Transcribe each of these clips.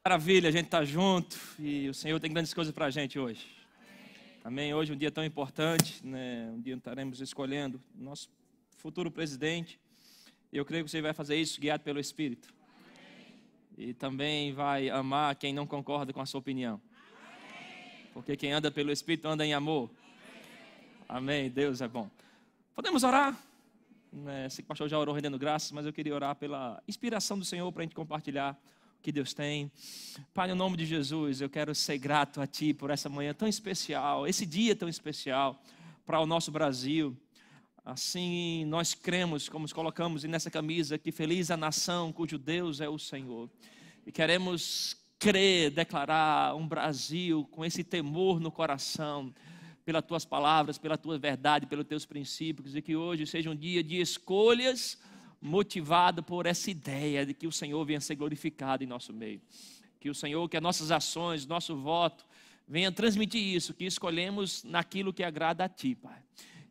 Maravilha, a gente está junto e o Senhor tem grandes coisas para a gente hoje. Amém? Hoje é um dia tão importante, né? Um dia estaremos escolhendo nosso futuro presidente. E eu creio que você vai fazer isso guiado pelo Espírito. E também vai amar quem não concorda com a sua opinião. Porque quem anda pelo Espírito anda em amor. Amém? Deus é bom. Podemos orar? Sei que o pastor já orou rendendo graças, mas eu queria orar pela inspiração do Senhor para a gente compartilhar o que Deus tem. Pai, no nome de Jesus, eu quero ser grato a Ti por essa manhã tão especial, esse dia tão especial para o nosso Brasil. Assim nós cremos, como nos colocamos nessa camisa, que feliz a nação cujo Deus é o Senhor. E queremos crer, declarar um Brasil com esse temor no coração, pelas Tuas palavras, pela Tua verdade, pelos Teus princípios, e que hoje seja um dia de escolhas motivado por essa ideia de que o Senhor venha ser glorificado em nosso meio. Que o Senhor, que as nossas ações, nosso voto, venha transmitir isso, que escolhemos naquilo que agrada a Ti, Pai.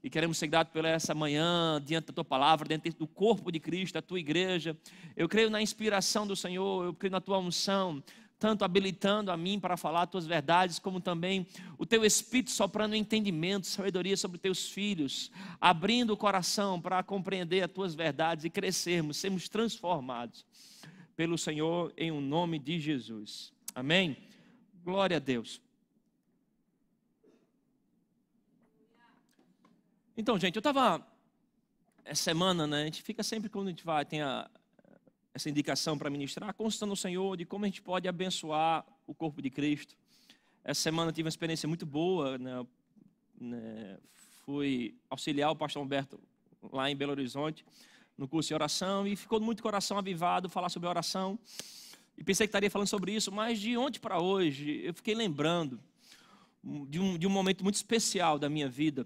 E queremos ser gratos pela essa manhã, diante da Tua palavra, dentro do corpo de Cristo, a Tua igreja. Eu creio na inspiração do Senhor, eu creio na Tua unção, tanto habilitando a mim para falar as Tuas verdades, como também o Teu Espírito soprando entendimento, sabedoria sobre Teus filhos, abrindo o coração para compreender as Tuas verdades e crescermos, sermos transformados pelo Senhor em o nome de Jesus. Amém? Glória a Deus. Então, gente, eu estava essa semana, a gente fica sempre quando a gente vai, tem essa indicação para ministrar, constando o Senhor de como a gente pode abençoar o corpo de Cristo. Essa semana eu tive uma experiência muito boa, fui auxiliar o pastor Humberto lá em Belo Horizonte, no curso de oração, e ficou muito coração avivado falar sobre oração. E pensei que estaria falando sobre isso, mas de ontem para hoje eu fiquei lembrando de um momento muito especial da minha vida,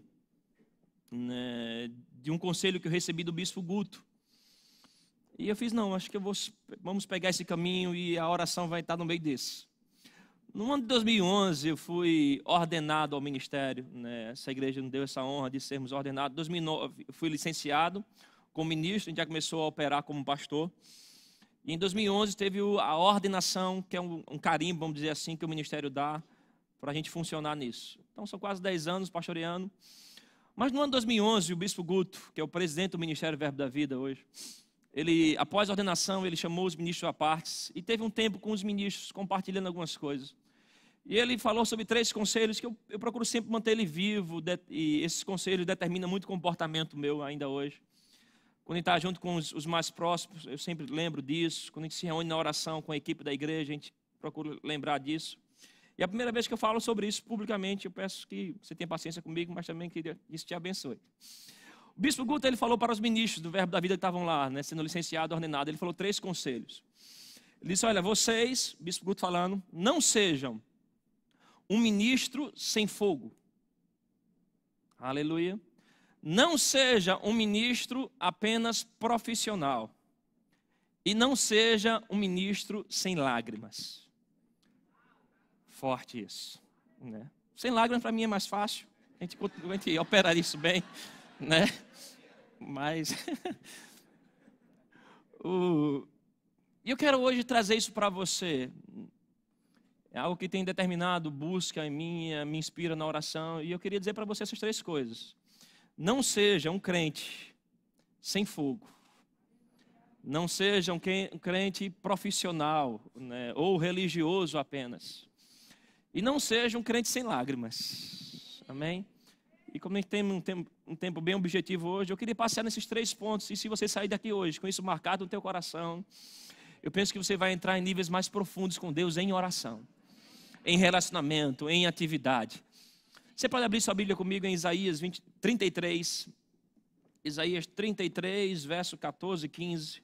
de um conselho que eu recebi do bispo Guto. E eu fiz, acho que vamos pegar esse caminho e a oração vai estar no meio desse. No ano de 2011, eu fui ordenado ao ministério. Essa igreja nos deu essa honra de sermos ordenados. Em 2009, eu fui licenciado como ministro, a gente já começou a operar como pastor. E em 2011, teve a ordenação, que é um carimbo, vamos dizer assim, que o ministério dá para a gente funcionar nisso. Então, são quase 10 anos pastoreando. Mas no ano de 2011, o bispo Guto, que é o presidente do Ministério Verbo da Vida hoje, ele, após a ordenação, ele chamou os ministros à parte e teve um tempo com os ministros compartilhando algumas coisas. E ele falou sobre 3 conselhos que eu procuro sempre manter ele vivo, e esses conselhos determinam muito o comportamento meu ainda hoje. Quando a gente está junto com os mais próximos, eu sempre lembro disso. Quando a gente se reúne na oração com a equipe da igreja, a gente procura lembrar disso. E a primeira vez que eu falo sobre isso publicamente, eu peço que você tenha paciência comigo, mas também que isso te abençoe. O bispo Guto, ele falou para os ministros do Verbo da Vida que estavam lá, sendo licenciado, ordenado, ele falou 3 conselhos. Ele disse, olha, vocês, bispo Guto falando, não sejam um ministro sem fogo. Aleluia. Não seja um ministro apenas profissional. E não seja um ministro sem lágrimas. Forte isso. Sem lágrimas para mim é mais fácil. A gente opera isso bem. Mas eu quero hoje trazer isso para você. É algo que tem determinado busca em mim, me inspira na oração. E eu queria dizer para você essas 3 coisas. Não seja um crente sem fogo. Não seja um crente profissional, ou religioso apenas. E não seja um crente sem lágrimas. Amém? E como a gente tem um tempo bem objetivo hoje, eu queria passear nesses 3 pontos. E se você sair daqui hoje com isso marcado no teu coração, eu penso que você vai entrar em níveis mais profundos com Deus em oração, em relacionamento, em atividade. Você pode abrir sua Bíblia comigo em Isaías 33. Isaías 33, verso 14 e 15.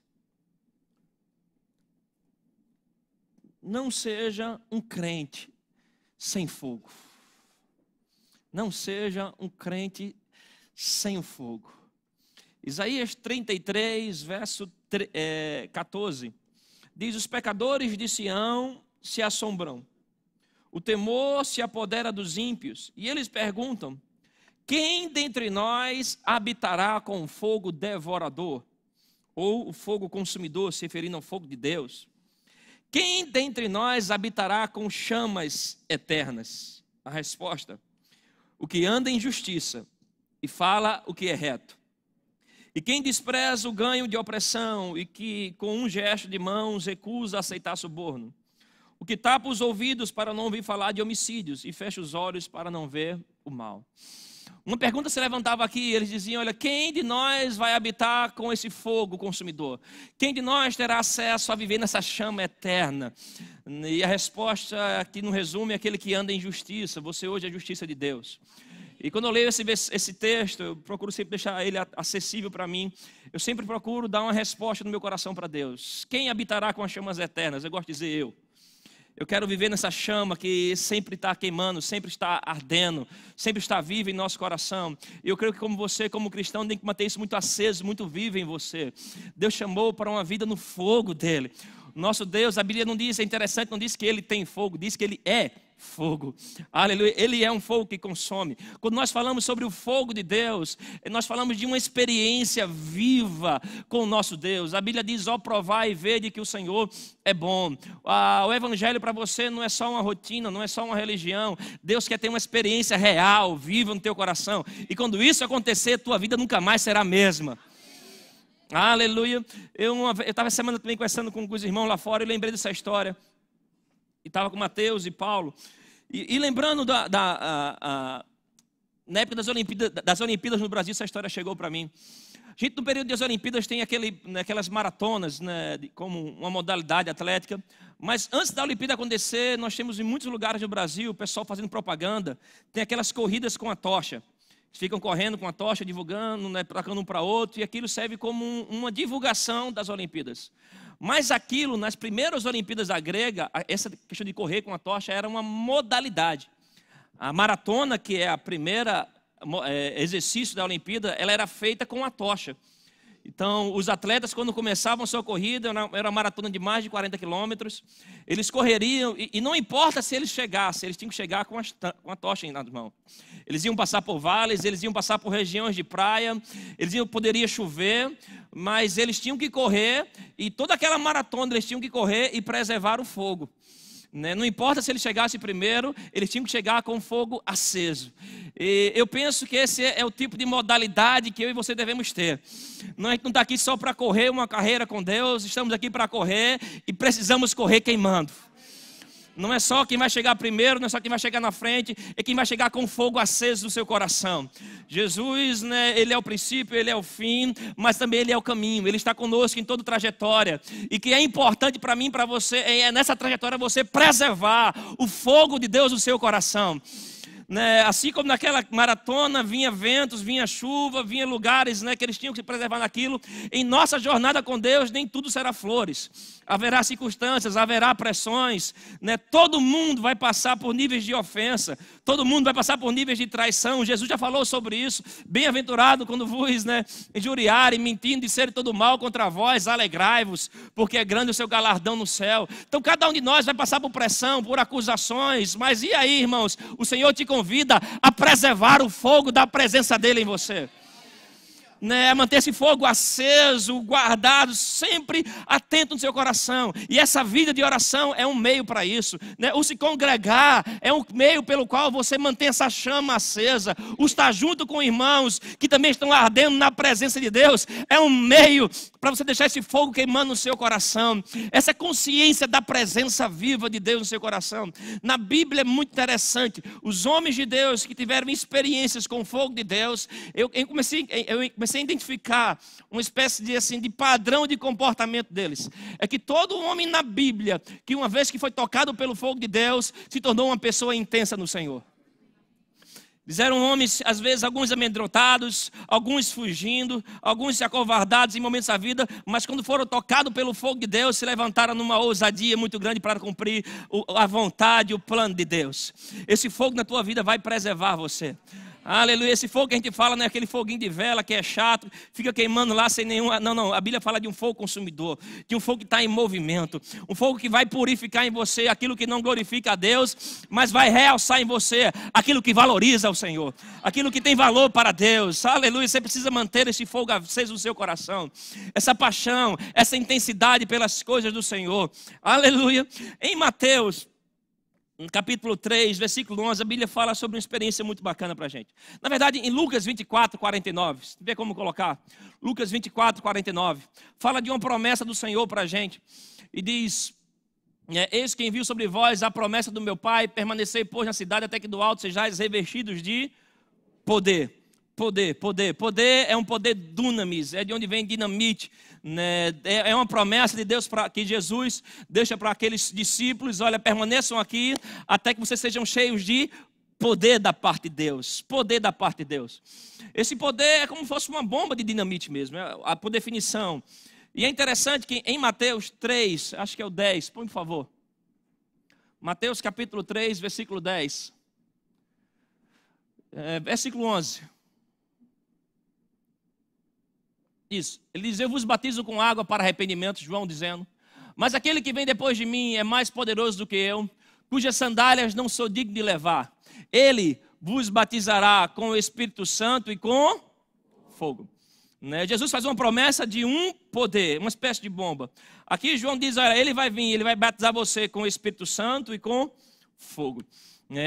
Não seja um crente sem fogo. Não seja um crente sem o fogo. Isaías 33, verso 14. Diz, os pecadores de Sião se assombram. O temor se apodera dos ímpios. E eles perguntam, quem dentre nós habitará com o fogo devorador? Ou o fogo consumidor, se referindo ao fogo de Deus? Quem dentre nós habitará com chamas eternas? A resposta: o que anda em justiça e fala o que é reto. E quem despreza o ganho de opressão e que com um gesto de mãos recusa aceitar suborno. O que tapa os ouvidos para não ouvir falar de homicídios e fecha os olhos para não ver o mal. Uma pergunta se levantava aqui, eles diziam: olha, quem de nós vai habitar com esse fogo consumidor? Quem de nós terá acesso a viver nessa chama eterna? E a resposta aqui no resumo é aquele que anda em justiça. Você hoje é a justiça de Deus. E quando eu leio esse texto, eu procuro sempre deixar ele acessível para mim. Eu sempre procuro dar uma resposta no meu coração para Deus. Quem habitará com as chamas eternas? Eu gosto de dizer eu. Eu quero viver nessa chama que sempre está queimando, sempre está ardendo, sempre está viva em nosso coração. E eu creio que como você, como cristão, tem que manter isso muito aceso, muito vivo em você. Deus chamou para uma vida no fogo dele. Nosso Deus, a Bíblia não diz, é interessante, não diz que ele tem fogo, diz que ele é fogo. Aleluia, ele é um fogo que consome. Quando nós falamos sobre o fogo de Deus, nós falamos de uma experiência viva com o nosso Deus. A Bíblia diz: ó, provai e vede que o Senhor é bom. O evangelho para você não é só uma rotina, não é só uma religião. Deus quer ter uma experiência real, viva no teu coração. E quando isso acontecer, tua vida nunca mais será a mesma. Aleluia. Eu estava essa semana também conversando com os irmãos lá fora e lembrei dessa história. E estava com Mateus e Paulo. E lembrando na época das Olimpíadas no Brasil, essa história chegou para mim. A gente, no período das Olimpíadas, tem aquelas maratonas, né, como uma modalidade atlética. Mas antes da Olimpíada acontecer, nós temos em muitos lugares do Brasil o pessoal fazendo propaganda. Tem aquelas corridas com a tocha. Ficam correndo com a tocha, divulgando, né, trocando um para outro, e aquilo serve como uma divulgação das Olimpíadas. Mas aquilo, nas primeiras Olimpíadas da grega, essa questão de correr com a tocha era uma modalidade. A maratona, que é a primeira exercício da Olimpíada, ela era feita com a tocha. Então, os atletas, quando começavam a sua corrida, era uma maratona de mais de 40 quilômetros, eles correriam, e não importa se eles chegassem, eles tinham que chegar com a tocha nas mãos. Eles iam passar por vales, eles iam passar por regiões de praia, poderia chover, mas eles tinham que correr, e toda aquela maratona eles tinham que correr e preservar o fogo. Não importa se eles chegassem primeiro, eles tinham que chegar com fogo aceso. E eu penso que esse é o tipo de modalidade que eu e você devemos ter. A gente não está aqui só para correr uma carreira com Deus, estamos aqui para correr e precisamos correr queimando. Não é só quem vai chegar primeiro, não é só quem vai chegar na frente, é quem vai chegar com fogo aceso no seu coração. Jesus, né, ele é o princípio, ele é o fim, mas também ele é o caminho. Ele está conosco em toda trajetória. E que é importante para mim, para você, é nessa trajetória você preservar o fogo de Deus no seu coração. Assim como naquela maratona vinha ventos, vinha chuva, vinha lugares, né, que eles tinham que se preservar naquilo. Em nossa jornada com Deus nem tudo será flores. Haverá circunstâncias, haverá pressões, né? Todo mundo vai passar por níveis de ofensa, todo mundo vai passar por níveis de traição. Jesus já falou sobre isso. Bem-aventurado quando vos, né, injuriarem, mentindo, disserem todo mal contra vós, alegrai-vos, porque é grande o seu galardão no céu. Então cada um de nós vai passar por pressão, por acusações, mas e aí, irmãos? O Senhor te convida a preservar o fogo da presença dele em você. Manter esse fogo aceso, guardado, sempre atento no seu coração. E essa vida de oração é um meio para isso. O se congregar é um meio pelo qual você mantém essa chama acesa. O estar junto com irmãos que também estão ardendo na presença de Deus é um meio para você deixar esse fogo queimando no seu coração. Essa consciência da presença viva de Deus no seu coração. Na Bíblia é muito interessante. Os homens de Deus que tiveram experiências com o fogo de Deus, eu comecei a identificar uma espécie de padrão de comportamento deles. É que todo homem na Bíblia, que uma vez que foi tocado pelo fogo de Deus, se tornou uma pessoa intensa no Senhor. Eles eram homens, às vezes, alguns amedrontados, alguns fugindo, alguns se acovardados em momentos da vida, mas quando foram tocados pelo fogo de Deus, se levantaram numa ousadia muito grande para cumprir a vontade, o plano de Deus. Esse fogo na tua vida vai preservar você. Aleluia, esse fogo que a gente fala não é aquele foguinho de vela que é chato, fica queimando lá sem nenhum... Não, a Bíblia fala de um fogo consumidor, de um fogo que está em movimento, um fogo que vai purificar em você aquilo que não glorifica a Deus, mas vai realçar em você aquilo que valoriza o Senhor, aquilo que tem valor para Deus. Aleluia, você precisa manter esse fogo aceso no seu coração, essa paixão, essa intensidade pelas coisas do Senhor. Aleluia. Em Mateus, no capítulo 3, versículo 11, a Bíblia fala sobre uma experiência muito bacana para a gente. Na verdade, em Lucas 24, 49, você vê como colocar? Lucas 24, 49, fala de uma promessa do Senhor para a gente. E diz, eis que envio sobre vós a promessa do meu Pai, permanecei, pois, na cidade, até que do alto sejais revestidos de poder. Poder é um poder dunamis, é de onde vem dinamite, né? É uma promessa de Deus que Jesus deixa para aqueles discípulos: olha, permaneçam aqui até que vocês sejam cheios de poder da parte de Deus. Poder da parte de Deus. Esse poder é como se fosse uma bomba de dinamite mesmo, por definição. E é interessante que em Mateus 3, acho que é o 10, põe por favor. Mateus capítulo 3, versículo 10. Versículo 11. Isso, ele diz: eu vos batizo com água para arrependimento, João dizendo, mas aquele que vem depois de mim é mais poderoso do que eu, cujas sandálias não sou digno de levar. Ele vos batizará com o Espírito Santo e com fogo. Jesus faz uma promessa de um poder, uma espécie de bomba. Aqui João diz: olha, ele vai vir, ele vai batizar você com o Espírito Santo e com fogo.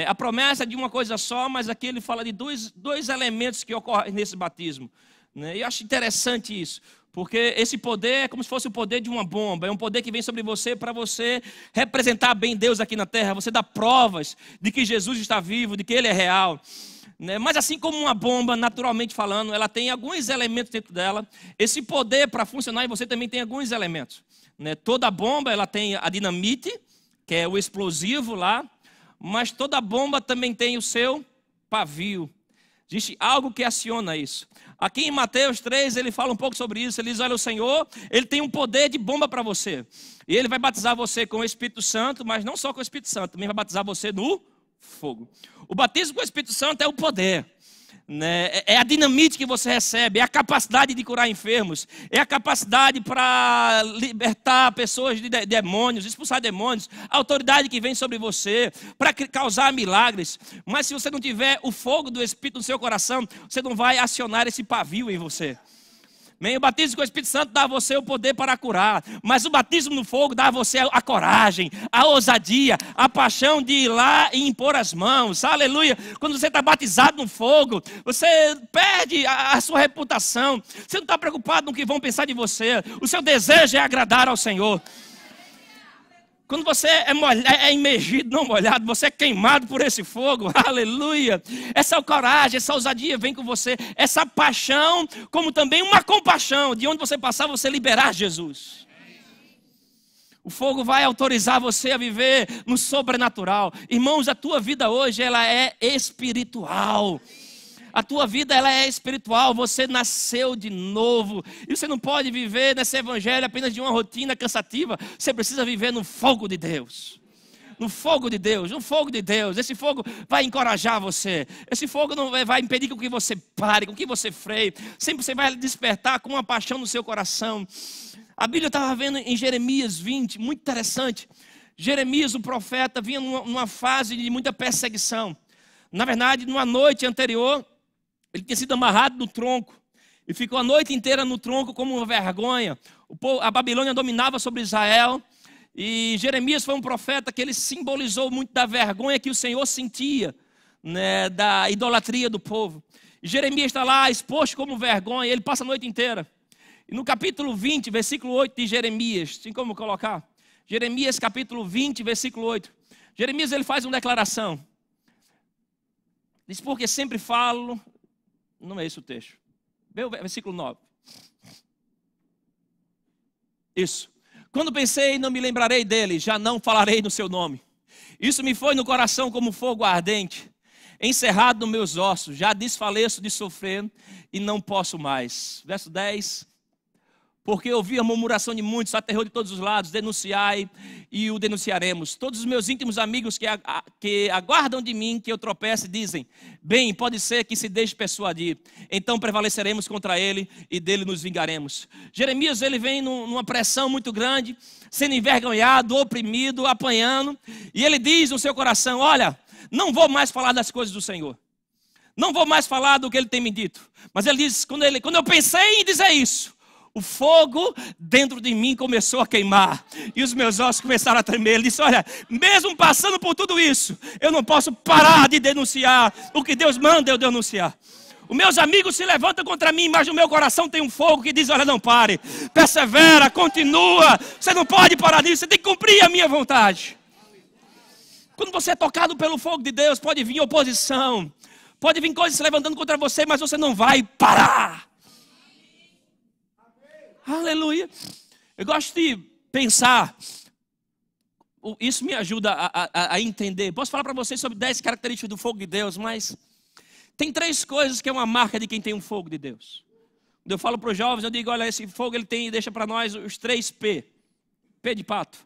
A promessa é de uma coisa só, mas aqui ele fala de dois elementos que ocorrem nesse batismo. E eu acho interessante isso, porque esse poder é como se fosse o poder de uma bomba, é um poder que vem sobre você para você representar bem Deus aqui na terra, você dá provas de que Jesus está vivo, de que Ele é real. Mas assim como uma bomba, naturalmente falando, ela tem alguns elementos dentro dela. Esse poder, para funcionar em você, também tem alguns elementos. Toda bomba ela tem a dinamite, que é o explosivo lá, mas toda bomba também tem o seu pavio. Existe algo que aciona isso. Aqui em Mateus 3, ele fala um pouco sobre isso. Ele diz: olha, o Senhor, Ele tem um poder de bomba para você. E Ele vai batizar você com o Espírito Santo, mas não só com o Espírito Santo, também vai batizar você no fogo. O batismo com o Espírito Santo é o poder. É a dinamite que você recebe, é a capacidade de curar enfermos, é a capacidade para libertar pessoas de demônios, expulsar demônios, a autoridade que vem sobre você, para causar milagres. Mas se você não tiver o fogo do Espírito no seu coração, você não vai acionar esse pavio em você. O batismo com o Espírito Santo dá a você o poder para curar, mas o batismo no fogo dá a você a coragem, a ousadia, a paixão de ir lá e impor as mãos. Aleluia! Quando você está batizado no fogo, você perde a sua reputação. Você não está preocupado no que vão pensar de você. O seu desejo é agradar ao Senhor. Quando você é imergido, não molhado, você é queimado por esse fogo, aleluia. Essa coragem, essa ousadia vem com você, essa paixão, como também uma compaixão, de onde você passar, você liberar Jesus. O fogo vai autorizar você a viver no sobrenatural. Irmãos, a tua vida hoje, ela é espiritual. A tua vida ela é espiritual, você nasceu de novo. E você não pode viver nesse evangelho apenas de uma rotina cansativa. Você precisa viver no fogo de Deus. No fogo de Deus, no fogo de Deus. Esse fogo vai encorajar você. Esse fogo não vai impedir com que você pare, com que você freie. Sempre você vai despertar com uma paixão no seu coração. A Bíblia estava vendo em Jeremias 20, muito interessante. Jeremias, o profeta, vinha numa fase de muita perseguição. Na verdade, numa noite anterior, ele tinha sido amarrado no tronco e ficou a noite inteira no tronco como uma vergonha. A Babilônia dominava sobre Israel e Jeremias foi um profeta que ele simbolizou muito da vergonha que o Senhor sentia, da idolatria do povo. E Jeremias está lá exposto como vergonha, ele passa a noite inteira. E no capítulo 20, versículo 8 de Jeremias, tem como colocar? Jeremias capítulo 20, versículo 8. Jeremias ele faz uma declaração. Diz: porque sempre falo... Não é esse o texto. Vê o versículo 9. Isso. Quando pensei, não me lembrarei dele, já não falarei no seu nome. Isso me foi no coração como fogo ardente, encerrado nos meus ossos. Já desfaleço de sofrer e não posso mais. Verso 10. Porque ouvi a murmuração de muitos, a terror de todos os lados, denunciai e o denunciaremos. Todos os meus íntimos amigos que aguardam de mim que eu tropece dizem, bem, pode ser que se deixe persuadir. Então prevaleceremos contra ele e dele nos vingaremos. Jeremias, ele vem numa pressão muito grande, sendo envergonhado, oprimido, apanhando. E ele diz no seu coração, olha, não vou mais falar das coisas do Senhor. Não vou mais falar do que ele tem me dito. Mas ele diz, quando eu pensei em dizer isso, o fogo dentro de mim começou a queimar. E os meus ossos começaram a tremer. Ele disse, olha, mesmo passando por tudo isso, eu não posso parar de denunciar o que Deus manda eu denunciar. Os meus amigos se levantam contra mim, mas no meu coração tem um fogo que diz, olha, não pare. Persevera, continua. Você não pode parar disso, você tem que cumprir a minha vontade. Quando você é tocado pelo fogo de Deus, pode vir oposição. Pode vir coisas se levantando contra você, mas você não vai parar. Aleluia. Eu gosto de pensar, isso me ajuda a entender. Posso falar para vocês sobre 10 características do fogo de Deus, mas tem 3 coisas que é uma marca de quem tem um fogo de Deus. Quando eu falo para os jovens, eu digo, olha, esse fogo ele tem, deixa para nós os 3 P. P de pato.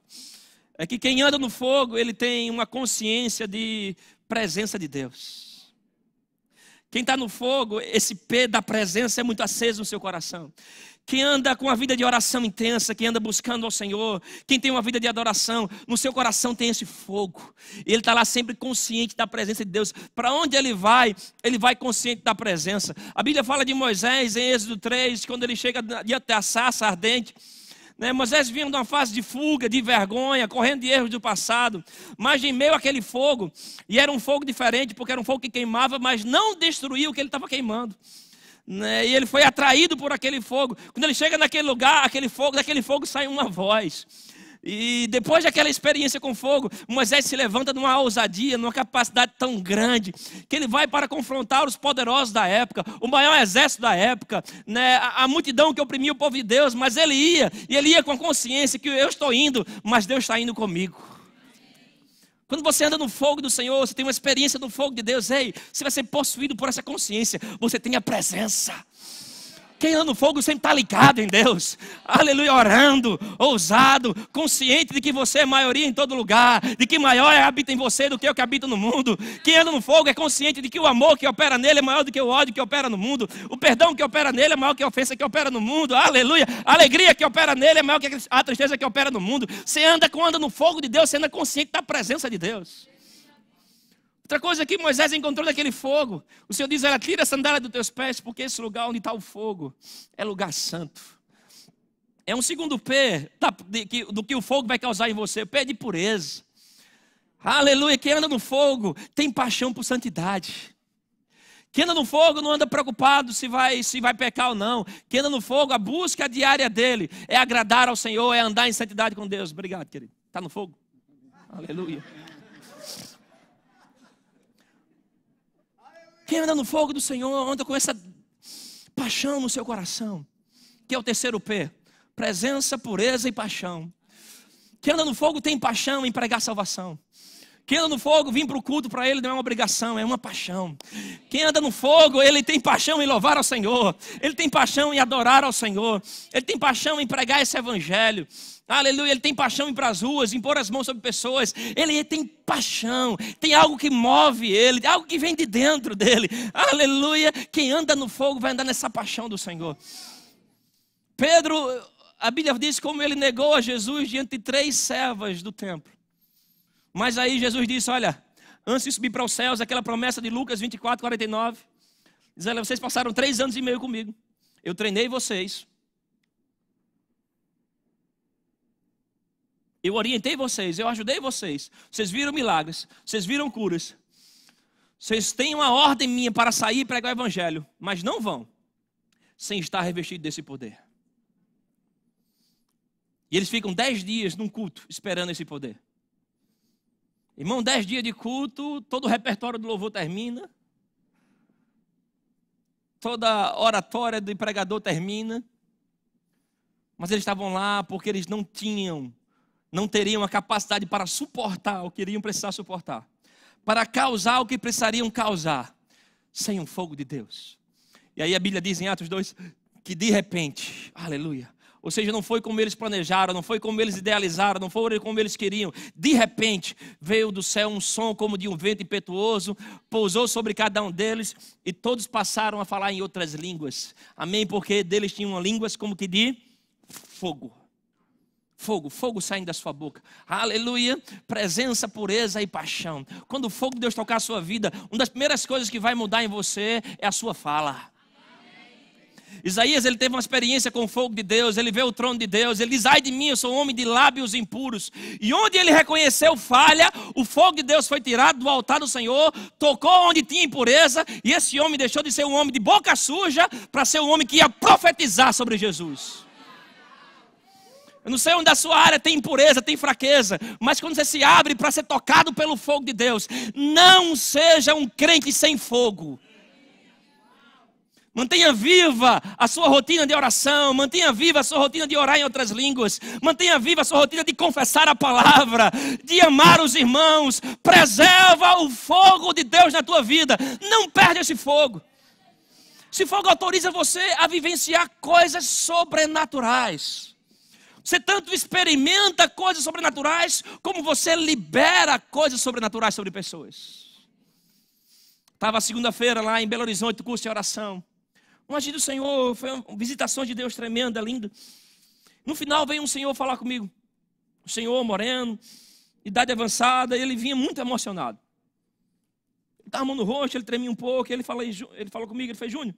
É que quem anda no fogo, ele tem uma consciência de presença de Deus. Quem está no fogo, esse P da presença é muito aceso no seu coração. Quem anda com uma vida de oração intensa, quem anda buscando ao Senhor, quem tem uma vida de adoração, no seu coração tem esse fogo. E ele está lá sempre consciente da presença de Deus. Para onde ele vai consciente da presença. A Bíblia fala de Moisés em Êxodo 3, quando ele chega diante da sarça ardente. Moisés vinha de uma fase de fuga, de vergonha, correndo de erros do passado, mas em meio àquele fogo, e era um fogo diferente, porque era um fogo que queimava, mas não destruía o que ele estava queimando. E ele foi atraído por aquele fogo. Quando ele chega naquele lugar, daquele fogo sai uma voz. E depois daquela experiência com fogo, Moisés se levanta numa ousadia, numa capacidade tão grande, que ele vai para confrontar os poderosos da época, o maior exército da época, a multidão que oprimia o povo de Deus, mas ele ia com a consciência que eu estou indo, mas Deus está indo comigo. Quando você anda no fogo do Senhor, você tem uma experiência no fogo de Deus, você vai ser possuído por essa consciência, você tem a presença. Quem anda no fogo sempre está ligado em Deus, aleluia, orando, ousado, consciente de que você é maioria em todo lugar, de que maior habita em você do que o que habita no mundo. Quem anda no fogo é consciente de que o amor que opera nele é maior do que o ódio que opera no mundo, o perdão que opera nele é maior que a ofensa que opera no mundo, aleluia, a alegria que opera nele é maior que a tristeza que opera no mundo. Quando anda no fogo de Deus, você anda consciente da presença de Deus. Outra coisa que Moisés encontrou naquele fogo, o Senhor diz, ela tira a sandália dos teus pés, porque esse lugar onde está o fogo é lugar santo. É um segundo P do que o fogo vai causar em você, o P é de pureza. Aleluia, quem anda no fogo tem paixão por santidade. Quem anda no fogo não anda preocupado se vai pecar ou não. Quem anda no fogo, a busca diária dele é agradar ao Senhor, é andar em santidade com Deus. Obrigado, querido. Está no fogo? Aleluia. Quem anda no fogo do Senhor, anda com essa paixão no seu coração, que é o terceiro P, presença, pureza e paixão. Quem anda no fogo tem paixão em pregar salvação. Quem anda no fogo, vir para o culto para ele não é uma obrigação, é uma paixão. Quem anda no fogo, ele tem paixão em louvar ao Senhor. Ele tem paixão em adorar ao Senhor. Ele tem paixão em pregar esse evangelho. Aleluia, ele tem paixão em ir para as ruas, em pôr as mãos sobre pessoas. Ele tem paixão, tem algo que move ele, algo que vem de dentro dele. Aleluia, quem anda no fogo vai andar nessa paixão do Senhor. Pedro, a Bíblia diz como ele negou a Jesus diante de 3 servas do templo. Mas aí Jesus disse, olha, antes de subir para os céus, aquela promessa de Lucas 24, 49. Diz, olha, vocês passaram 3 anos e meio comigo. Eu treinei vocês. Eu orientei vocês, eu ajudei vocês. Vocês viram milagres, vocês viram curas. Vocês têm uma ordem minha para sair e pregar o evangelho. Mas não vão sem estar revestido desse poder. E eles ficam 10 dias num culto esperando esse poder. Irmão, 10 dias de culto, todo o repertório do louvor termina. Toda a oratória do pregador termina. Mas eles estavam lá porque eles não teriam a capacidade para suportar o que iriam precisar suportar. Para causar o que precisariam causar. Sem o fogo de Deus. E aí a Bíblia diz em Atos 2, que de repente, aleluia, Ou seja, não foi como eles planejaram, não foi como eles idealizaram, não foi como eles queriam. De repente, veio do céu um som como de um vento impetuoso, pousou sobre cada um deles e todos passaram a falar em outras línguas. Amém? Porque deles tinham línguas como que de fogo. Fogo saindo da sua boca. Aleluia. Presença, pureza e paixão. Quando o fogo de Deus tocar a sua vida, uma das primeiras coisas que vai mudar em você é a sua fala. Isaías, ele teve uma experiência com o fogo de Deus. Ele vê o trono de Deus. Ele diz: ai de mim, eu sou um homem de lábios impuros. E onde ele reconheceu falha, o fogo de Deus foi tirado do altar do Senhor, tocou onde tinha impureza, e esse homem deixou de ser um homem de boca suja para ser um homem que ia profetizar sobre Jesus. Eu não sei onde a sua área tem impureza, tem fraqueza, mas quando você se abre para ser tocado pelo fogo de Deus, não seja um crente sem fogo. Mantenha viva a sua rotina de oração, mantenha viva a sua rotina de orar em outras línguas, mantenha viva a sua rotina de confessar a palavra, de amar os irmãos. Preserva o fogo de Deus na tua vida, não perde esse fogo. Esse fogo autoriza você a vivenciar coisas sobrenaturais. Você tanto experimenta coisas sobrenaturais, como você libera coisas sobrenaturais sobre pessoas. Estava segunda-feira lá em Belo Horizonte, curso de oração. Um agir do Senhor, foi uma visitação de Deus tremenda, linda. No final veio um senhor falar comigo. Um senhor moreno, idade avançada, ele vinha muito emocionado. Ele estava a mão no rosto, ele tremia um pouco, ele falou comigo, ele fez: Júnior,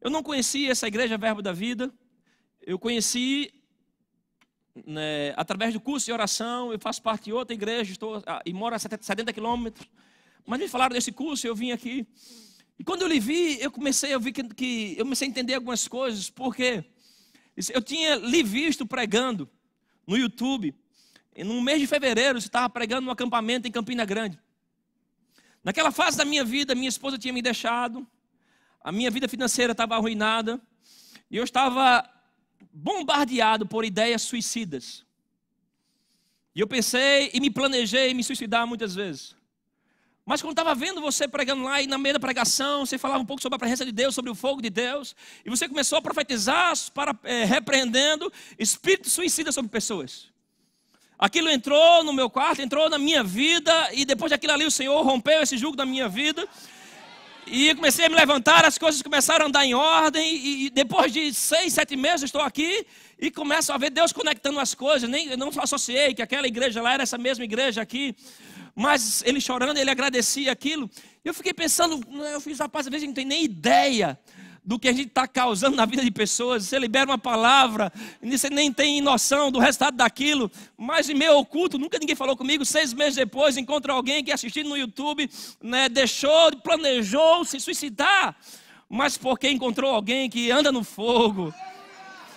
eu não conhecia essa igreja Verbo da Vida, eu conheci através do curso de oração, eu faço parte de outra igreja, e moro a 70 quilômetros, mas me falaram desse curso, eu vim aqui, e quando eu lhe vi, eu comecei a entender algumas coisas, porque eu tinha lhe visto pregando no YouTube, e no mês de fevereiro, você estava pregando num acampamento em Campina Grande. Naquela fase da minha vida, minha esposa tinha me deixado, a minha vida financeira estava arruinada, e eu estava bombardeado por ideias suicidas. E eu pensei e me planejei em me suicidar muitas vezes. Mas quando estava vendo você pregando lá, e na meio da pregação, você falava um pouco sobre a presença de Deus, sobre o fogo de Deus, e você começou a profetizar, repreendendo espíritos suicidas sobre pessoas. Aquilo entrou no meu quarto, entrou na minha vida, e depois daquilo ali o Senhor rompeu esse jugo da minha vida. E eu comecei a me levantar, as coisas começaram a andar em ordem, e depois de 6, 7 meses eu estou aqui, e começo a ver Deus conectando as coisas. Eu não associei que aquela igreja lá era essa mesma igreja aqui, mas ele chorando, ele agradecia aquilo. Eu fiquei pensando, eu fiz, rapaz, às vezes a gente não tem nem ideia do que a gente está causando na vida de pessoas. Você libera uma palavra, e você nem tem noção do resultado daquilo, mas em meio oculto, nunca ninguém falou comigo. 6 meses depois, encontro alguém que assistindo no YouTube, planejou se suicidar, mas porque encontrou alguém que anda no fogo.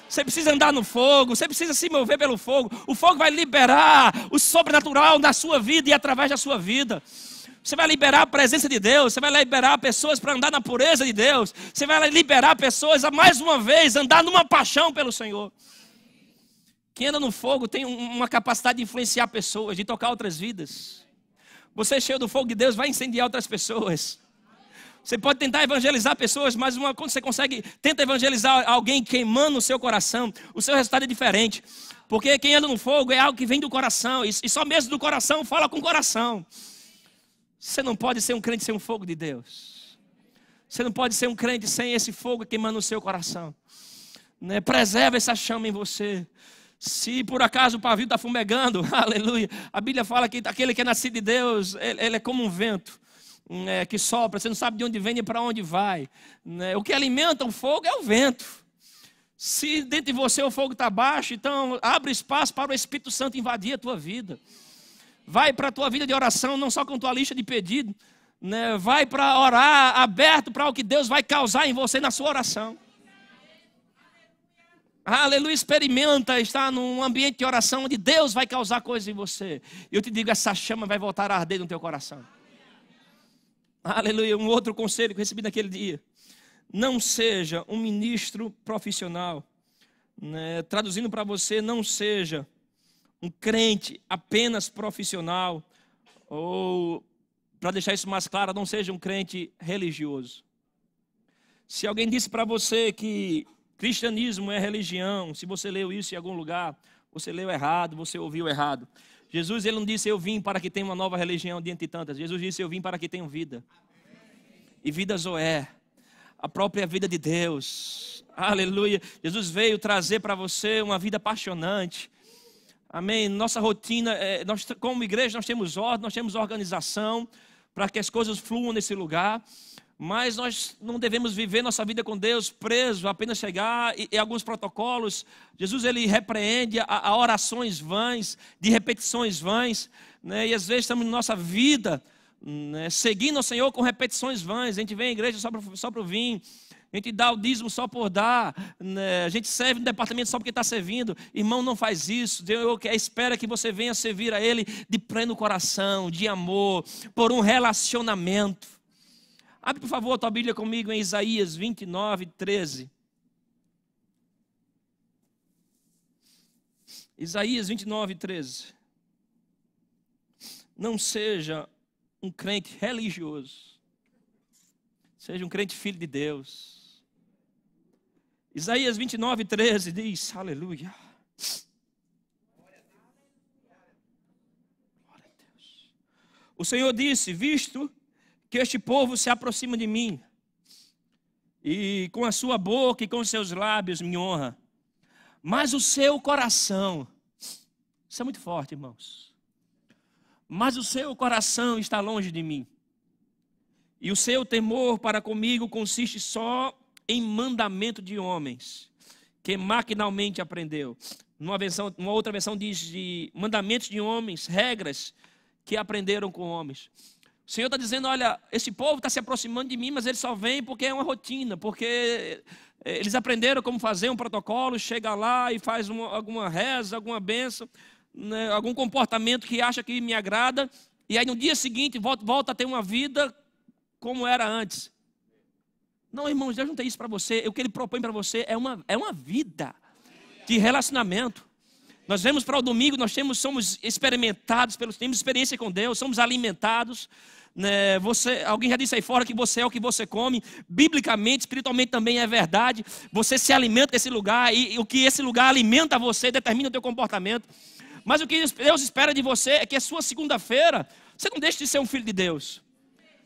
Você precisa andar no fogo, você precisa se mover pelo fogo. O fogo vai liberar o sobrenatural na sua vida e através da sua vida. Você vai liberar a presença de Deus, você vai liberar pessoas para andar na pureza de Deus, você vai liberar pessoas a mais uma vez andar numa paixão pelo Senhor. Quem anda no fogo tem uma capacidade de influenciar pessoas, de tocar outras vidas. Você cheio do fogo de Deus vai incendiar outras pessoas. Você pode tentar evangelizar pessoas, mas quando você tenta evangelizar alguém queimando o seu coração, o seu resultado é diferente. Porque quem anda no fogo é algo que vem do coração, e só mesmo do coração fala com o coração. Você não pode ser um crente sem o fogo de Deus. Você não pode ser um crente sem esse fogo queimando no seu coração. Preserva essa chama em você. Se por acaso o pavio está fumegando, aleluia. A Bíblia fala que aquele que é nascido de Deus, ele é como um vento que sopra. Você não sabe de onde vem e para onde vai. O que alimenta o fogo é o vento. Se dentro de você o fogo está baixo, então abre espaço para o Espírito Santo invadir a tua vida. Vai para a tua vida de oração, não só com tua lista de pedido, vai para orar aberto para o que Deus vai causar em você na sua oração. Aleluia, experimenta estar num ambiente de oração onde Deus vai causar coisas em você. E eu te digo, essa chama vai voltar a arder no teu coração. Aleluia, um outro conselho que eu recebi naquele dia. Não seja um ministro profissional. Traduzindo para você, não seja um crente apenas profissional, ou, para deixar isso mais claro, não seja um crente religioso. Se alguém disse para você que Cristianismo é religião. Se você leu isso em algum lugar, você leu errado, você ouviu errado. Jesus, ele não disse, eu vim para que tenha uma nova religião dentre tantas. Jesus disse, eu vim para que tenham vida. E vida Zoé, a própria vida de Deus. Aleluia. Jesus veio trazer para você uma vida apaixonante. Amém. Nossa rotina, nós, como igreja, nós temos ordem, nós temos organização para que as coisas fluam nesse lugar. Mas nós não devemos viver nossa vida com Deus preso, apenas chegar e alguns protocolos. Jesus, ele repreende a orações vãs, de repetições vãs, né? E às vezes estamos na nossa vida, né, seguindo o Senhor com repetições vãs. A gente vem à igreja só para vir, a gente dá o dízimo só por dar, né? A gente serve no departamento só porque está servindo. Irmão, não faz isso. Deus espera que você venha servir a Ele de pleno coração, de amor, por um relacionamento. Abre, por favor, a tua Bíblia comigo em Isaías 29, 13. Isaías 29, 13. Não seja um crente religioso. Seja um crente filho de Deus. Isaías 29, 13 diz, aleluia. Glória a Deus. O Senhor disse, visto que este povo se aproxima de mim, e com a sua boca e com os seus lábios me honra, mas o seu coração, isso é muito forte, irmãos, mas o seu coração está longe de mim, e o seu temor para comigo consiste só em mandamento de homens, que maquinalmente aprendeu. Uma outra versão diz de mandamentos de homens, regras que aprenderam com homens. O Senhor está dizendo, olha, esse povo está se aproximando de mim, mas eles só vêm porque é uma rotina, porque eles aprenderam como fazer um protocolo, chega lá e faz alguma reza, alguma bênção, né, algum comportamento que acha que me agrada, e aí no dia seguinte volta a ter uma vida como era antes. Não, irmãos, Deus não tem isso para você. O que Ele propõe para você é uma vida de relacionamento. Nós vemos para o domingo, somos experimentados, temos experiência com Deus, somos alimentados. Né? Alguém já disse aí fora que você é o que você come. Biblicamente, espiritualmente também é verdade. Você se alimenta desse lugar e o que esse lugar alimenta você determina o teu comportamento. Mas o que Deus espera de você é que a sua segunda-feira, você não deixe de ser um filho de Deus.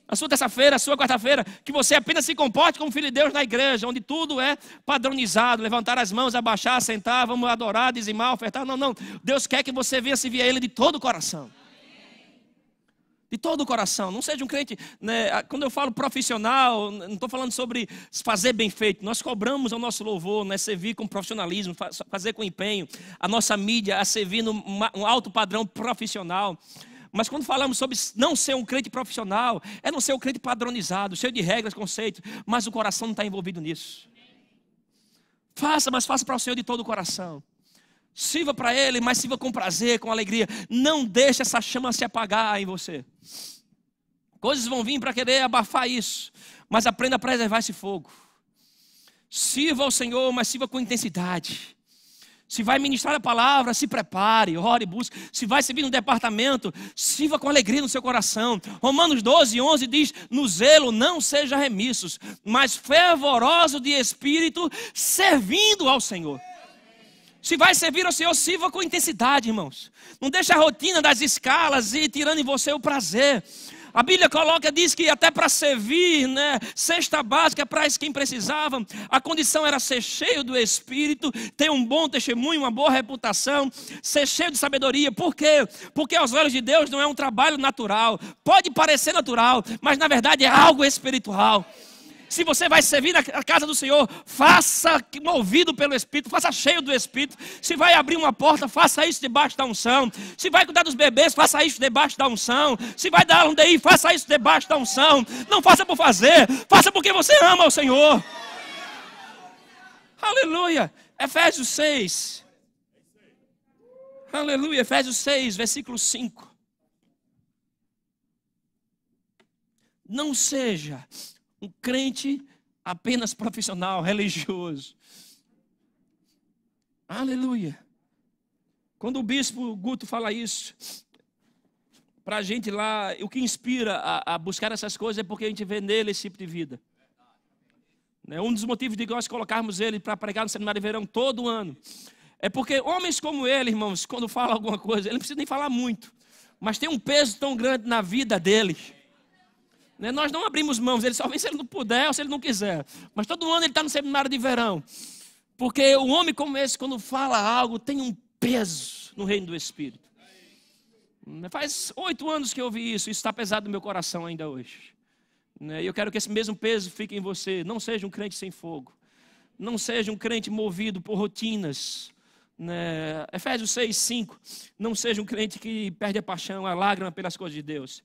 A sua terça-feira, a sua quarta-feira, que você apenas se comporte como filho de Deus na igreja, onde tudo é padronizado, levantar as mãos, abaixar, sentar, vamos adorar, dizimar, ofertar. Não. Deus quer que você venha servir a Ele de todo o coração. De todo o coração. Não seja um crente, né? Quando eu falo profissional, não estou falando sobre fazer bem feito. Nós cobramos ao nosso louvor, né? Servir com profissionalismo, fazer com empenho. A nossa mídia a servir num alto padrão profissional. Mas quando falamos sobre não ser um crente profissional, é não ser um crente padronizado, cheio de regras, conceitos, mas o coração não está envolvido nisso. Mas faça para o Senhor de todo o coração. Sirva para Ele, mas sirva com prazer, com alegria. Não deixe essa chama se apagar em você. Coisas vão vir para querer abafar isso, mas aprenda a preservar esse fogo. Sirva ao Senhor, mas sirva com intensidade. Se vai ministrar a palavra, se prepare, ore, busque. Se vai servir no departamento, sirva com alegria no seu coração. Romanos 12, 11 diz, no zelo não seja remissos, mas fervoroso de espírito, servindo ao Senhor. Se vai servir ao Senhor, sirva com intensidade, irmãos. Não deixe a rotina das escalas ir tirando em você o prazer. A Bíblia diz que até para servir, né, cesta básica para quem precisava, a condição era ser cheio do Espírito, ter um bom testemunho, uma boa reputação, ser cheio de sabedoria. Por quê? Porque aos olhos de Deus não é um trabalho natural. Pode parecer natural, mas na verdade é algo espiritual. Se você vai servir na casa do Senhor, faça movido pelo Espírito, faça cheio do Espírito. Se vai abrir uma porta, faça isso debaixo da unção. Se vai cuidar dos bebês, faça isso debaixo da unção. Se vai dar um DI, faça isso debaixo da unção. Não faça por fazer, faça porque você ama o Senhor. Aleluia. Efésios 6. Aleluia. Efésios 6, versículo 5. Não seja um crente apenas profissional, religioso. Aleluia. Quando o bispo Guto fala isso, para a gente lá, o que inspira a buscar essas coisas é porque a gente vê nele esse tipo de vida. Um dos motivos de nós colocarmos ele para pregar no seminário de verão todo ano é porque homens como ele, irmãos, quando falam alguma coisa, ele não precisa nem falar muito, mas tem um peso tão grande na vida dele. Nós não abrimos mãos, ele só vem se ele não puder ou se ele não quiser. Mas todo ano ele está no seminário de verão. Porque um homem como esse, quando fala algo, tem um peso no reino do Espírito. Faz 8 anos que eu ouvi isso está pesado no meu coração ainda hoje. E eu quero que esse mesmo peso fique em você. Não seja um crente sem fogo. Não seja um crente movido por rotinas. Efésios 6:5. Não seja um crente que perde a paixão, a lágrima pelas coisas de Deus.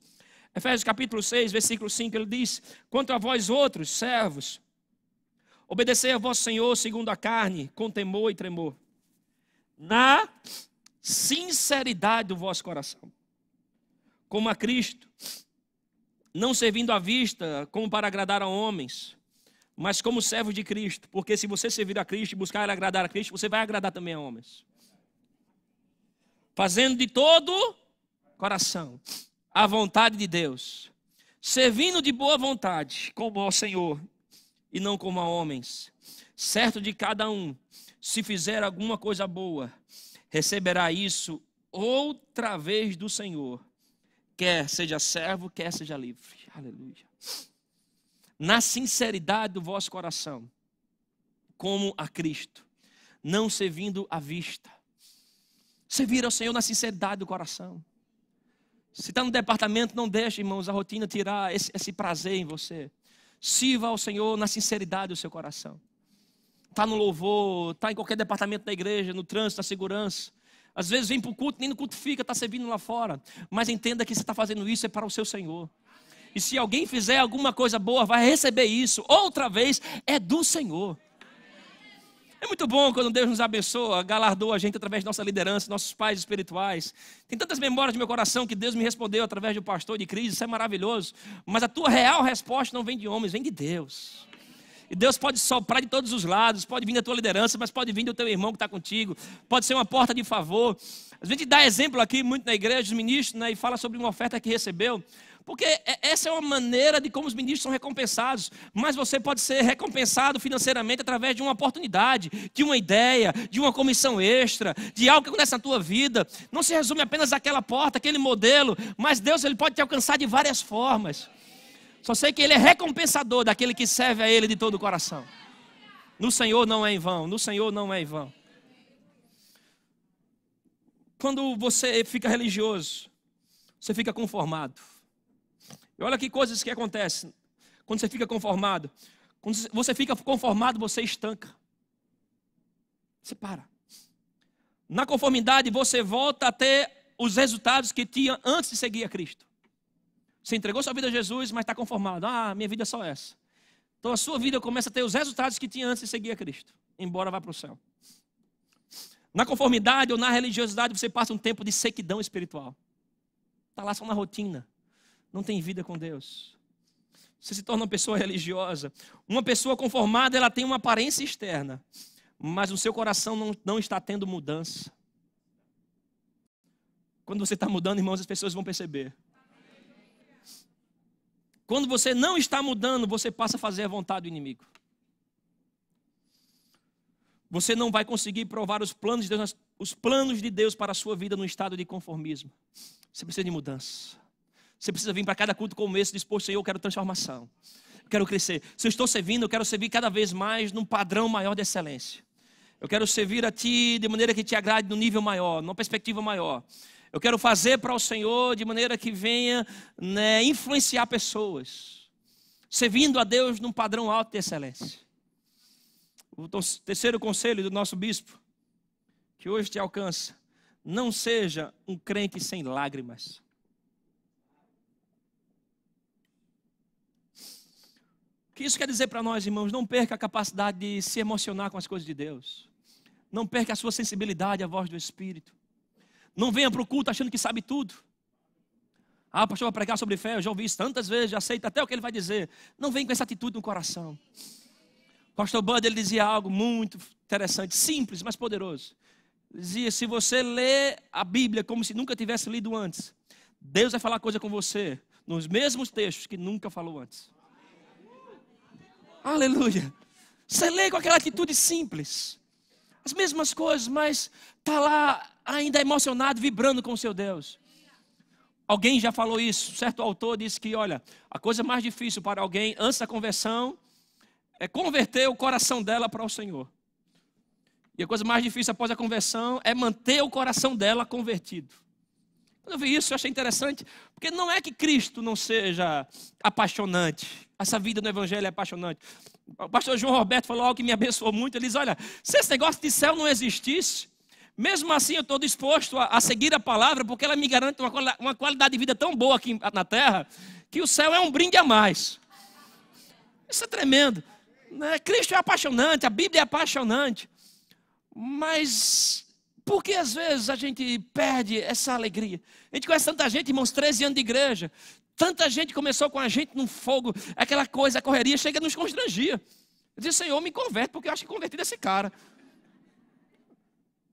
Efésios capítulo 6, versículo 5, ele diz: quanto a vós outros, servos, obedecei a vosso Senhor segundo a carne, com temor e tremor, na sinceridade do vosso coração, como a Cristo, não servindo à vista como para agradar a homens, mas como servos de Cristo, porque se você servir a Cristo e buscar agradar a Cristo, você vai agradar também a homens. Fazendo de todo coração a vontade de Deus, servindo de boa vontade, como ao Senhor, e não como a homens, certo de cada um, se fizer alguma coisa boa, receberá isso outra vez do Senhor, quer seja servo, quer seja livre. Aleluia. Na sinceridade do vosso coração, como a Cristo, não servindo à vista. Servir ao Senhor na sinceridade do coração. Se está no departamento, não deixe, irmãos, a rotina tirar esse prazer em você. Sirva ao Senhor na sinceridade do seu coração. Está no louvor, está em qualquer departamento da igreja, no trânsito, na segurança. Às vezes vem para o culto, nem no culto fica, está servindo lá fora. Mas entenda que você está fazendo isso é para o seu Senhor. E se alguém fizer alguma coisa boa, vai receber isso. Outra vez, é do Senhor. É muito bom quando Deus nos abençoa, galardoa a gente através da nossa liderança, nossos pais espirituais. Tem tantas memórias no meu coração que Deus me respondeu através do pastor de crise, isso é maravilhoso. Mas a tua real resposta não vem de homens, vem de Deus. E Deus pode soprar de todos os lados, pode vir da tua liderança, mas pode vir do teu irmão que está contigo, pode ser uma porta de favor. A gente dá exemplo aqui muito na igreja, os ministros, e fala sobre uma oferta que recebeu. Porque essa é uma maneira de como os ministros são recompensados. Mas você pode ser recompensado financeiramente através de uma oportunidade, de uma ideia, de uma comissão extra, de algo que acontece na tua vida. Não se resume apenas àquela porta, aquele modelo, mas Deus ele pode te alcançar de várias formas. Só sei que Ele é recompensador daquele que serve a Ele de todo o coração. No Senhor não é em vão, no Senhor não é em vão. Quando você fica religioso, você fica conformado. E olha que coisas que acontecem quando você fica conformado. Quando você fica conformado, você estanca. Você para. Na conformidade, você volta a ter os resultados que tinha antes de seguir a Cristo. Você entregou sua vida a Jesus, mas está conformado. Minha vida é só essa. Então a sua vida começa a ter os resultados que tinha antes de seguir a Cristo. Embora vá para o céu. Na conformidade ou na religiosidade, você passa um tempo de sequidão espiritual. Está lá só na rotina. Não tem vida com Deus. Você se torna uma pessoa religiosa. Uma pessoa conformada, ela tem uma aparência externa. Mas o seu coração não está tendo mudança. Quando você está mudando, irmãos, as pessoas vão perceber. Quando você não está mudando, você passa a fazer a vontade do inimigo. Você não vai conseguir provar os planos de Deus para a sua vida no estado de conformismo. Você precisa de mudança. Você precisa vir para cada culto como esse, disposto, Senhor, eu quero transformação. Eu quero crescer. Se eu estou servindo, eu quero servir cada vez mais num padrão maior de excelência. Eu quero servir a Ti de maneira que Te agrade num nível maior, numa perspectiva maior. Eu quero fazer para o Senhor de maneira que venha influenciar pessoas. Servindo a Deus num padrão alto de excelência. O terceiro conselho do nosso bispo, que hoje te alcança. Não seja um crente sem lágrimas. O que isso quer dizer para nós, irmãos? Não perca a capacidade de se emocionar com as coisas de Deus. Não perca a sua sensibilidade à voz do Espírito. Não venha para o culto achando que sabe tudo. O pastor vai pregar sobre fé, eu já ouvi isso tantas vezes, já aceito até o que ele vai dizer. Não venha com essa atitude no coração. O pastor Bud, ele dizia algo muito interessante, simples, mas poderoso. Ele dizia, se você lê a Bíblia como se nunca tivesse lido antes, Deus vai falar coisa com você, nos mesmos textos que nunca falou antes. Aleluia. Você lê com aquela atitude simples, as mesmas coisas, mas está lá ainda emocionado, vibrando com o seu Deus. Alguém já falou isso, certo autor disse que, olha, a coisa mais difícil para alguém antes da conversão é converter o coração dela para o Senhor. E a coisa mais difícil após a conversão é manter o coração dela convertido. Quando eu vi isso, eu achei interessante, porque não é que Cristo não seja apaixonante. Essa vida no Evangelho é apaixonante. O pastor João Roberto falou algo que me abençoou muito. Ele diz, olha, se esse negócio de céu não existisse, mesmo assim eu estou disposto a seguir a palavra, porque ela me garante uma qualidade de vida tão boa aqui na terra, que o céu é um brinde a mais. Isso é tremendo. Cristo é apaixonante, a Bíblia é apaixonante. Mas por que às vezes a gente perde essa alegria? A gente conhece tanta gente, irmãos, 13 anos de igreja. Tanta gente começou com a gente no fogo, aquela coisa, a correria, chega e nos constrangia. Eu disse, Senhor, me converte, porque eu acho que converti desse cara.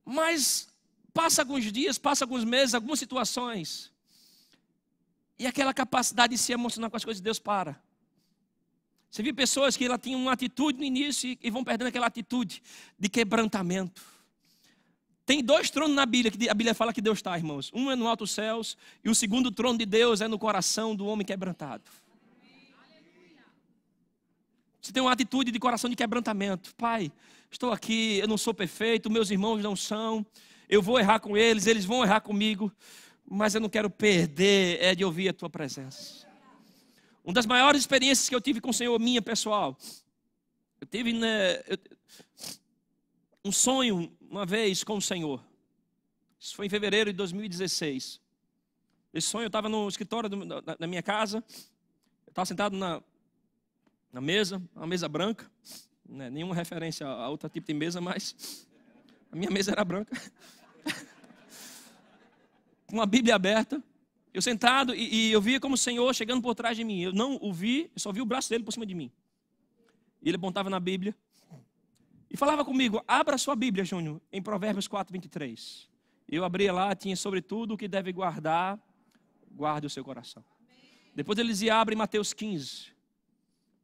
Mas passa alguns dias, passa alguns meses, algumas situações, e aquela capacidade de se emocionar com as coisas de Deus para. Você viu pessoas que ela tinham uma atitude no início e vão perdendo aquela atitude de quebrantamento. Tem 2 tronos na Bíblia, que a Bíblia fala que Deus está, irmãos. Um é no alto céus e o segundo trono de Deus é no coração do homem quebrantado. Você tem uma atitude de coração de quebrantamento. Pai, estou aqui, eu não sou perfeito, meus irmãos não são. Eu vou errar com eles, eles vão errar comigo. Mas eu não quero perder de ouvir a tua presença. Uma das maiores experiências que eu tive com o Senhor, minha pessoal. Eu tive um sonho uma vez com o Senhor. Isso foi em fevereiro de 2016. Esse sonho, eu estava no escritório da minha casa. Eu estava sentado na mesa, uma mesa branca. Não é nenhuma referência a outro tipo de mesa, mas a minha mesa era branca. Com uma Bíblia aberta. Eu sentado e eu via como o Senhor chegando por trás de mim. Eu não o vi, eu só vi o braço dele por cima de mim. E ele apontava na Bíblia. E falava comigo, abra sua Bíblia, Júnior, em Provérbios 4:23. Eu abria lá, tinha sobre tudo o que deve guardar, guarde o seu coração. Depois ele dizia, abre Mateus 15.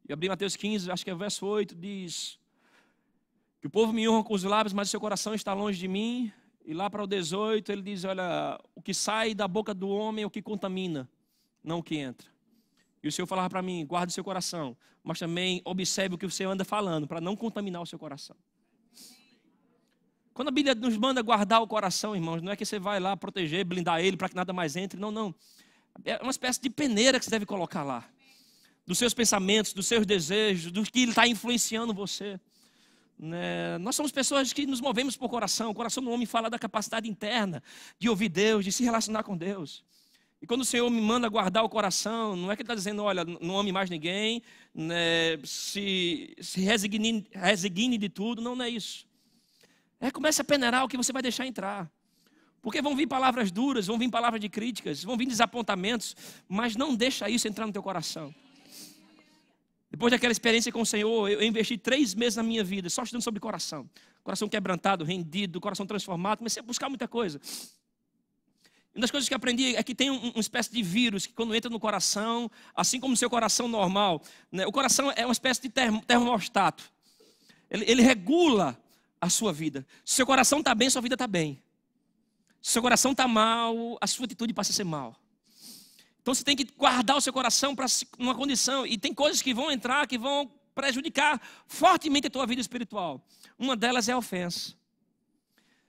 Eu abri Mateus 15, acho que é o verso 8, diz que o povo me honra com os lábios, mas o seu coração está longe de mim. E lá para o 18 ele diz, olha, o que sai da boca do homem é o que contamina, não o que entra. E o Senhor falava para mim, guarde o seu coração, mas também observe o que você anda falando, para não contaminar o seu coração. Quando a Bíblia nos manda guardar o coração, irmãos, não é que você vai lá proteger, blindar ele para que nada mais entre, não, não. É uma espécie de peneira que você deve colocar lá. Dos seus pensamentos, dos seus desejos, do que ele está influenciando você. Nós somos pessoas que nos movemos por coração. O coração do homem fala da capacidade interna de ouvir Deus, de se relacionar com Deus. E quando o Senhor me manda guardar o coração, não é que Ele está dizendo, olha, não ame mais ninguém, se resigne de tudo, não é isso. Comece a peneirar o que você vai deixar entrar. Porque vão vir palavras duras, vão vir palavras de críticas, vão vir desapontamentos, mas não deixa isso entrar no teu coração. Depois daquela experiência com o Senhor, eu investi 3 meses na minha vida, só estudando sobre coração. Coração quebrantado, rendido, coração transformado. Comecei a buscar muita coisa. Uma das coisas que aprendi é que tem uma espécie de vírus que quando entra no coração, assim como o seu coração normal, o coração é uma espécie de termostato. Ele regula a sua vida. Se seu coração está bem, sua vida está bem. Se seu coração está mal, a sua atitude passa a ser mal. Então você tem que guardar o seu coração para uma condição. E tem coisas que vão entrar, que vão prejudicar fortemente a tua vida espiritual. Uma delas é a ofensa.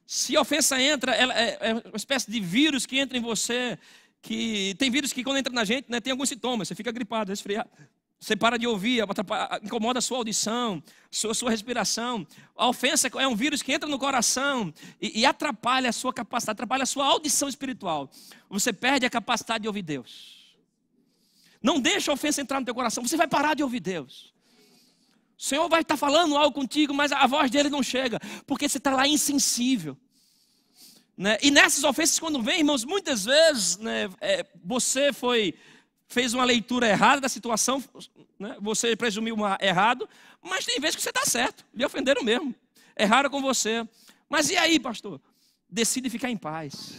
Se a ofensa entra, ela é uma espécie de vírus que entra em você. Que tem vírus que quando entra na gente, tem alguns sintomas. Você fica gripado, resfriado. Você para de ouvir, incomoda a sua audição, sua respiração. A ofensa é um vírus que entra no coração e atrapalha a sua capacidade, atrapalha a sua audição espiritual. Você perde a capacidade de ouvir Deus. Não deixa a ofensa entrar no teu coração, você vai parar de ouvir Deus. O Senhor vai estar falando algo contigo, mas a voz dele não chega, porque você está lá insensível. E nessas ofensas, quando vem, irmãos, muitas vezes você fez uma leitura errada da situação, você presumiu errado, mas tem vezes que você está certo, lhe ofenderam mesmo, erraram com você. Mas e aí, pastor? Decide ficar em paz.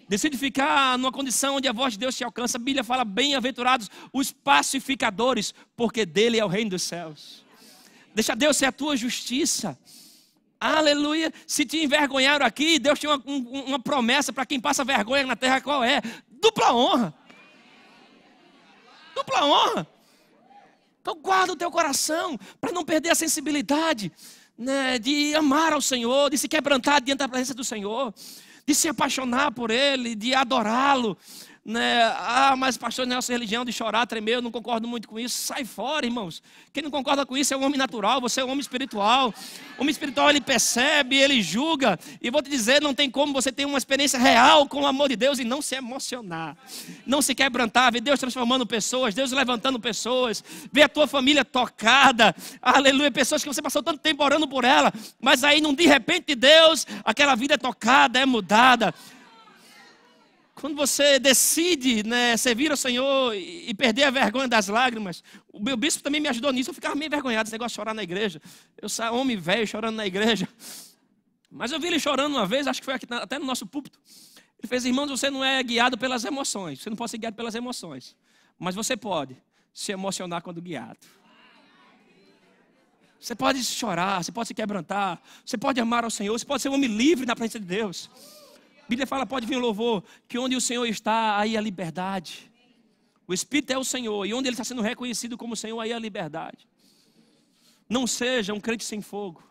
Decide ficar numa condição onde a voz de Deus te alcança. A Bíblia fala, bem-aventurados os pacificadores, porque dele é o reino dos céus. Deixa Deus ser a tua justiça. Aleluia. Se te envergonharam aqui, Deus tem uma promessa para quem passa vergonha na terra. Qual é? Dupla honra. Dupla honra. Então guarda o teu coração para não perder a sensibilidade, né, de amar ao Senhor, de se quebrantar diante da presença do Senhor, de se apaixonar por Ele, de adorá-lo. Né? Mas pastor, nossa religião de chorar, tremer, eu não concordo muito com isso. Sai fora, irmãos. Quem não concorda com isso é um homem natural, você é um homem espiritual. O homem espiritual, ele percebe, ele julga. E vou te dizer, não tem como você ter uma experiência real com o amor de Deus e não se emocionar, não se quebrantar, ver Deus transformando pessoas, Deus levantando pessoas, ver a tua família tocada, aleluia, pessoas que você passou tanto tempo orando por ela, mas aí de repente de Deus, aquela vida é tocada, é mudada. Quando você decide, né, servir ao Senhor e perder a vergonha das lágrimas, o meu bispo também me ajudou nisso. Eu ficava meio envergonhado, esse negócio de chorar na igreja. Eu saí homem velho chorando na igreja. Mas eu vi ele chorando uma vez, acho que foi aqui, até no nosso púlpito. Ele fez: irmãos, você não é guiado pelas emoções. Você não pode ser guiado pelas emoções. Mas você pode se emocionar quando guiado. Você pode chorar, você pode se quebrantar, você pode amar ao Senhor, você pode ser um homem livre na presença de Deus. A Bíblia fala, pode vir o louvor, que onde o Senhor está, aí a liberdade. O Espírito é o Senhor, e onde Ele está sendo reconhecido como Senhor, aí a liberdade. Não seja um crente sem fogo.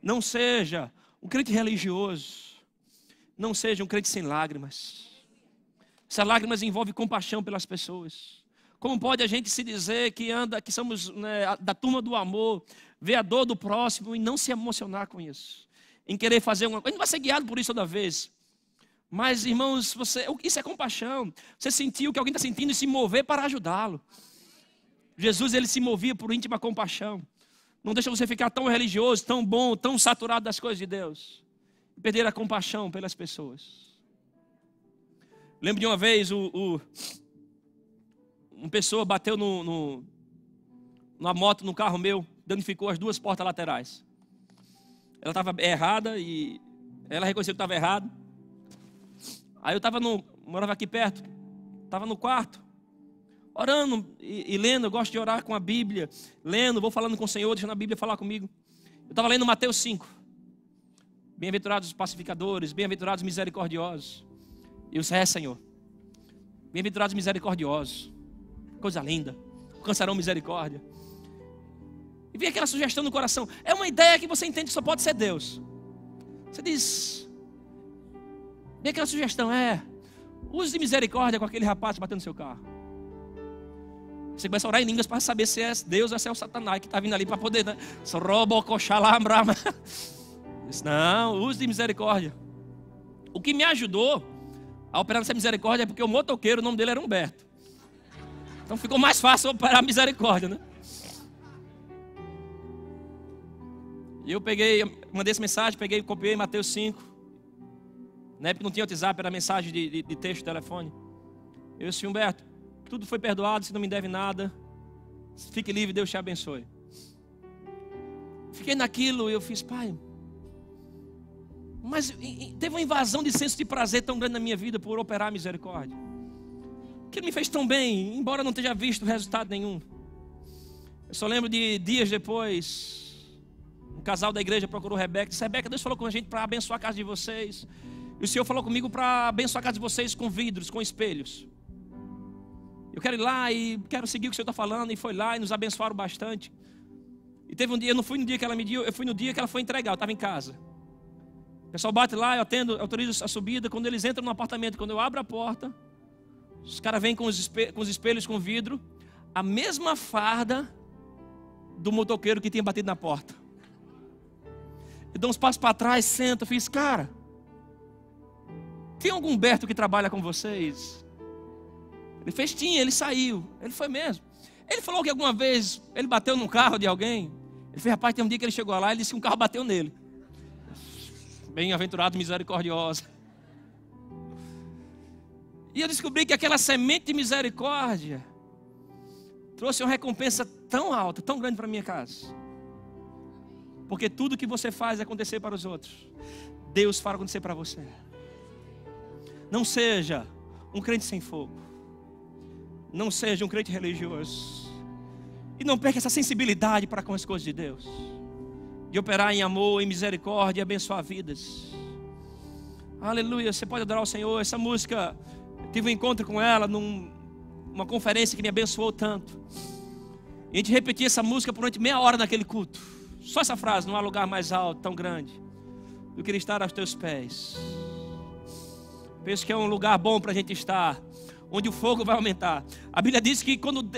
Não seja um crente religioso. Não seja um crente sem lágrimas. Essas lágrimas envolvem compaixão pelas pessoas. Como pode a gente se dizer que somos, né, da turma do amor, ver a dor do próximo e não se emocionar com isso? Em querer fazer uma coisa, a gente não vai ser guiado por isso toda vez. Mas, irmãos, isso é compaixão. Você sentir o que alguém está sentindo e se mover para ajudá-lo. Jesus, ele se movia por íntima compaixão. Não deixa você ficar tão religioso, tão bom, tão saturado das coisas de Deus. E perder a compaixão pelas pessoas. Lembro de uma vez, uma pessoa bateu numa moto, no carro meu, danificou as duas portas laterais. Ela estava errada e ela reconheceu que estava errado. Aí eu morava aqui perto, estava no quarto, orando e lendo. Eu gosto de orar com a Bíblia, lendo, vou falando com o Senhor, deixando a Bíblia falar comigo. Eu estava lendo Mateus 5. Bem-aventurados os pacificadores, bem-aventurados os misericordiosos. E eu disse: Senhor, bem-aventurados os misericordiosos, coisa linda, alcançarão misericórdia. E vem aquela sugestão no coração. É uma ideia que você entende que só pode ser Deus. Você diz, vem aquela sugestão, use de misericórdia com aquele rapaz batendo no seu carro. Você começa a orar em línguas para saber se é Deus ou se é o Satanás que está vindo ali para poder, né? Não, use de misericórdia. O que me ajudou a operar nessa misericórdia é porque o motoqueiro, o nome dele era Humberto. Então ficou mais fácil operar a misericórdia, né? E eu mandei essa mensagem, copiei Mateus 5. Na época não tinha WhatsApp, era mensagem de texto, telefone. Eu disse: Humberto, tudo foi perdoado, você não me deve nada. Fique livre, Deus te abençoe. Fiquei naquilo e eu fiz: pai, mas teve uma invasão de senso de prazer tão grande na minha vida por operar a misericórdia. Que me fez tão bem, embora não tenha visto resultado nenhum. Eu só lembro de dias depois, um casal da igreja procurou Rebeca. Disse: Rebeca, Deus falou com a gente para abençoar a casa de vocês. E o Senhor falou comigo para abençoar a casa de vocês com vidros, com espelhos. Eu quero ir lá e quero seguir o que o Senhor está falando. E foi lá e nos abençoaram bastante. E teve um dia, eu não fui no dia que ela me deu, eu fui no dia que ela foi entregar, eu estava em casa. O pessoal bate lá, eu atendo, autorizo a subida. Quando eles entram no apartamento, quando eu abro a porta, os caras vêm com os espelhos com vidro, a mesma farda do motoqueiro que tinha batido na porta. Eu dou uns passos para trás, sento, fiz: cara, tem algum Humberto que trabalha com vocês? Ele fez: tinha, ele saiu. Ele foi mesmo. Ele falou que alguma vez ele bateu num carro de alguém. Ele fez: rapaz, tem um dia que ele chegou lá e disse que um carro bateu nele. Bem-aventurado, misericordiosa. E eu descobri que aquela semente de misericórdia trouxe uma recompensa tão alta, tão grande para minha casa. Porque tudo que você faz acontecer para os outros, Deus faz acontecer para você. Não seja um crente sem fogo. Não seja um crente religioso. E não perca essa sensibilidade para com as coisas de Deus, de operar em amor, em misericórdia e abençoar vidas. Aleluia, você pode adorar o Senhor. Essa música, eu tive um encontro com ela numa conferência que me abençoou tanto. E a gente repetia essa música durante meia hora naquele culto. Só essa frase: não há lugar mais alto, tão grande, do que estar aos teus pés. Penso que é um lugar bom para a gente estar, onde o fogo vai aumentar. A Bíblia diz que quando